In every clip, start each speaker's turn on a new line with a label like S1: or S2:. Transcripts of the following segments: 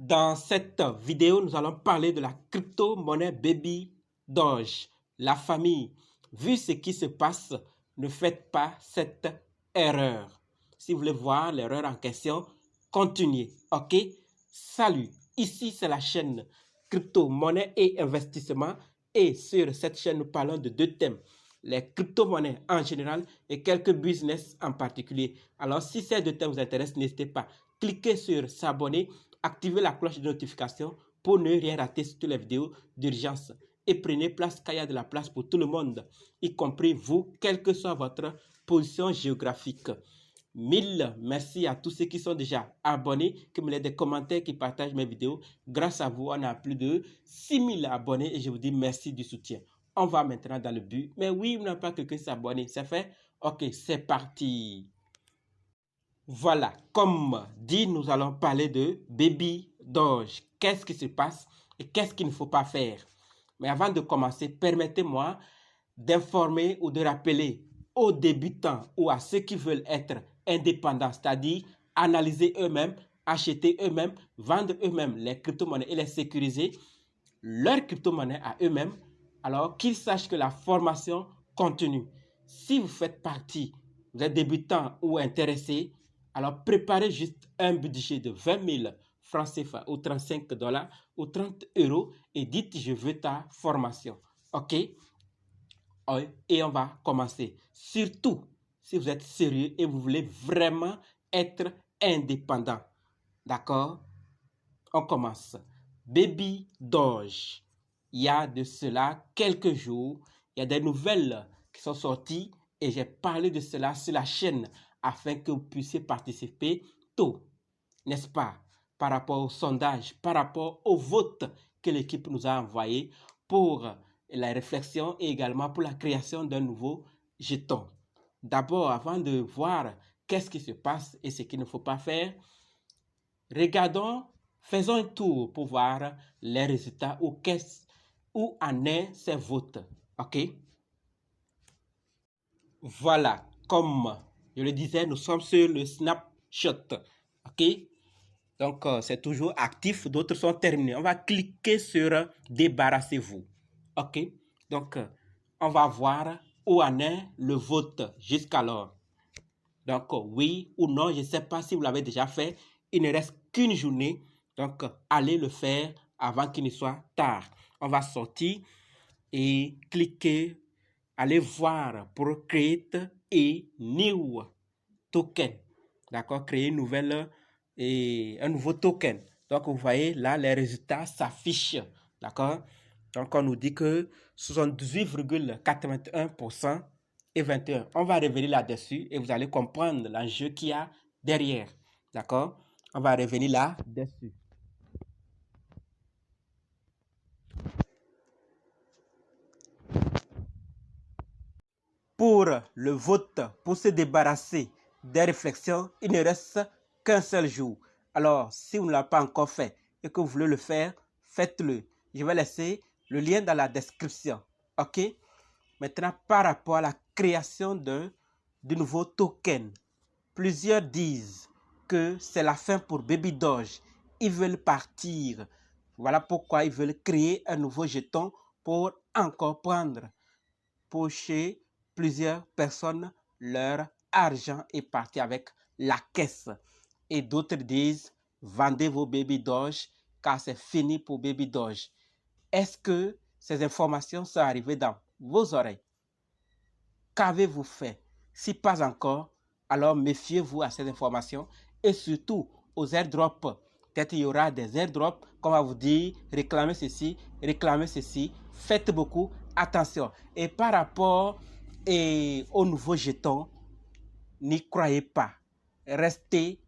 S1: Dans cette vidéo, nous allons parler de la crypto-monnaie Baby Doge. La famille, vu ce qui se passe, ne faites pas cette erreur. Si vous voulez voir l'erreur en question, continuez. OK? Salut, ici c'est la chaîne crypto-monnaie et investissement. Et sur cette chaîne, nous parlons de deux thèmes. Les crypto-monnaies en général et quelques business en particulier. Alors, si ces deux thèmes vous intéressent, n'hésitez pas. Cliquez sur s'abonner, activez la cloche de notification pour ne rien rater sur toutes les vidéos d'urgence. Et prenez place car il y a de la place pour tout le monde, y compris vous, quelle que soit votre position géographique. Mille merci à tous ceux qui sont déjà abonnés, qui me laissent des commentaires, qui partagent mes vidéos. Grâce à vous, on a plus de 6000 abonnés et je vous dis merci du soutien. On va maintenant dans le but. Mais oui, on n'a pas quelqu'un s'abonner. C'est fait? Ok, c'est parti. Voilà, comme dit, nous allons parler de Baby Doge. Qu'est-ce qui se passe et qu'est-ce qu'il ne faut pas faire? Mais avant de commencer, permettez-moi d'informer ou de rappeler aux débutants ou à ceux qui veulent être indépendants, c'est-à-dire analyser eux-mêmes, acheter eux-mêmes, vendre eux-mêmes les crypto-monnaies et les sécuriser, leurs crypto-monnaies à eux-mêmes, alors qu'ils sachent que la formation continue. Si vous faites partie, vous êtes débutant ou intéressé, alors préparez juste un budget de 20 000 francs CFA ou 35 $ ou 30 € et dites je veux ta formation. OK? Et on va commencer. Surtout si vous êtes sérieux et vous voulez vraiment être indépendant. D'accord? On commence. Baby Doge. Il y a de cela quelques jours, il y a des nouvelles qui sont sorties et j'ai parlé de cela sur la chaîne afin que vous puissiez participer tôt, n'est-ce pas? Par rapport au sondage, par rapport au vote que l'équipe nous a envoyé pour la réflexion et également pour la création d'un nouveau jeton. D'abord, avant de voir qu'est-ce qui se passe et ce qu'il ne faut pas faire, regardons, faisons un tour pour voir les résultats où en est ces votes. OK? Voilà, comme je le disais, nous sommes sur le snapshot. OK? Donc, c'est toujours actif, d'autres sont terminés. On va cliquer sur débarrassez-vous. OK? Donc, on va voir où en est le vote jusqu'alors. Donc, oui ou non, je ne sais pas si vous l'avez déjà fait. Il ne reste qu'une journée. Donc, allez le faire avant qu'il ne soit tard. On va sortir et cliquer, allez voir pour Create et New Token. D'accord? Créer une nouvelle et un nouveau token. Donc, vous voyez, là, les résultats s'affichent. D'accord? Donc, on nous dit que 78,81% et 21. On va revenir là-dessus et vous allez comprendre l'enjeu qu'il y a derrière. D'accord? On va revenir là-dessus. Pour le vote, pour se débarrasser des réflexions, il ne reste qu'un seul jour. Alors, si vous ne l'avez pas encore fait et que vous voulez le faire, faites-le. Je vais laisser le lien dans la description. OK? Maintenant, par rapport à la création de nouveaux tokens, plusieurs disent que c'est la fin pour Baby Doge. Ils veulent partir. Voilà pourquoi ils veulent créer un nouveau jeton pour encore prendre, pocher plusieurs personnes leur argent et partir avec la caisse. Et d'autres disent, vendez vos Baby Doge car c'est fini pour Baby Doge. Est-ce que ces informations sont arrivées dans vos oreilles? Qu'avez-vous fait? Si pas encore, alors méfiez-vous à ces informations et surtout aux airdrops. Peut-être qu'il y aura des airdrops qu'on va vous dire réclamez ceci, réclamez ceci. Faites beaucoup attention. Et par rapport aux nouveaux jetons, n'y croyez pas. Restez,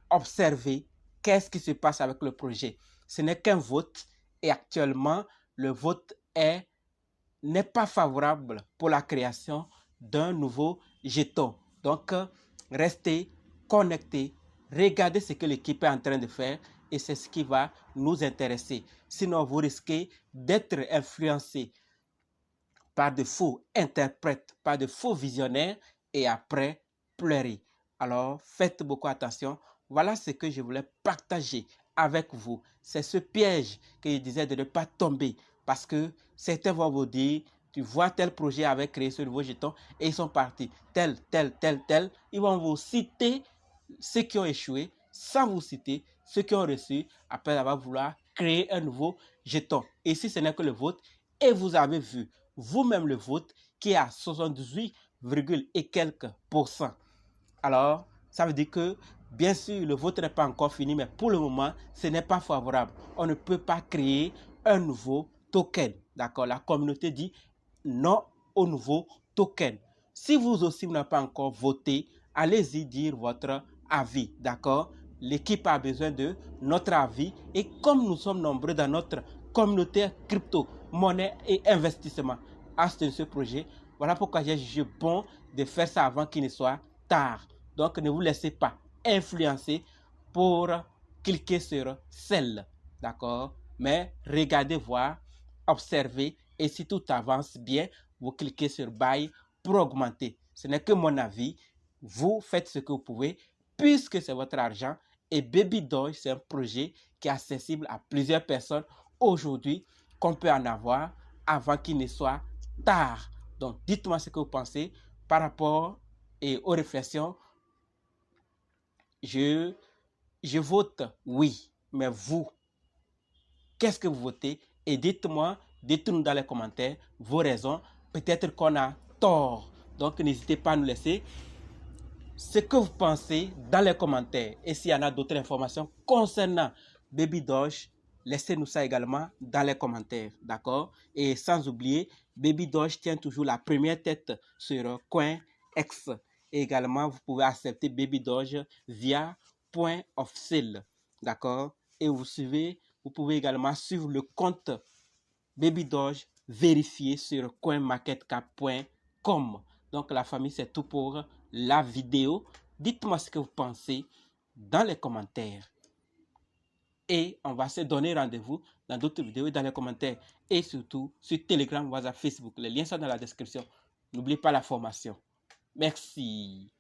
S1: observez qu'est-ce qui se passe avec le projet. Ce n'est qu'un vote et actuellement, le vote n'est pas favorable pour la création d'un nouveau jeton. Donc, restez connectés, regardez ce que l'équipe est en train de faire et c'est ce qui va nous intéresser. Sinon, vous risquez d'être influencé par de faux interprètes, par de faux visionnaires et après pleurer. Alors, faites beaucoup attention. Voilà ce que je voulais partager avec vous. C'est ce piège que je disais de ne pas tomber. Parce que certains vont vous dire, tu vois tel projet avec créé ce nouveau jeton et ils sont partis. Tel. Ils vont vous citer ceux qui ont échoué sans vous citer ceux qui ont reçu après avoir voulu créer un nouveau jeton. Et si ce n'est que le vôtre, et vous avez vu vous-même le vôtre qui est à 78, et quelques %. Alors, ça veut dire que, bien sûr, le vôtre n'est pas encore fini, mais pour le moment, ce n'est pas favorable. On ne peut pas créer un nouveau token. D'accord? La communauté dit non au nouveau token. Si vous aussi vous n'avez pas encore voté, allez-y dire votre avis. D'accord? L'équipe a besoin de notre avis. Et comme nous sommes nombreux dans notre communauté crypto, monnaie et investissement à ce projet, voilà pourquoi j'ai jugé bon de faire ça avant qu'il ne soit tard. Donc, ne vous laissez pas influencer pour cliquer sur celle. D'accord? Mais regardez voir, observez et si tout avance bien, vous cliquez sur Buy pour augmenter. Ce n'est que mon avis. Vous faites ce que vous pouvez puisque c'est votre argent. Et Baby Doge, c'est un projet qui est accessible à plusieurs personnes aujourd'hui qu'on peut en avoir avant qu'il ne soit tard. Donc, dites-moi ce que vous pensez par rapport aux réflexions. Je vote oui, mais vous, qu'est-ce que vous votez? Et dites-moi, dites-nous dans les commentaires vos raisons. Peut-être qu'on a tort. Donc, n'hésitez pas à nous laisser ce que vous pensez dans les commentaires. Et s'il y en a d'autres informations concernant Baby Doge, laissez-nous ça également dans les commentaires. D'accord? Et sans oublier, Baby Doge tient toujours la première tête sur CoinEx. Et également, vous pouvez accepter Baby Doge via Point of Sale. D'accord? Et vous pouvez également suivre le compte Baby Doge vérifié sur coinmarketcap.com. Donc la famille, c'est tout pour la vidéo. Dites-moi ce que vous pensez dans les commentaires. Et on va se donner rendez-vous dans d'autres vidéos et dans les commentaires. Et surtout sur Telegram, WhatsApp, Facebook. Les liens sont dans la description. N'oubliez pas la formation. Merci.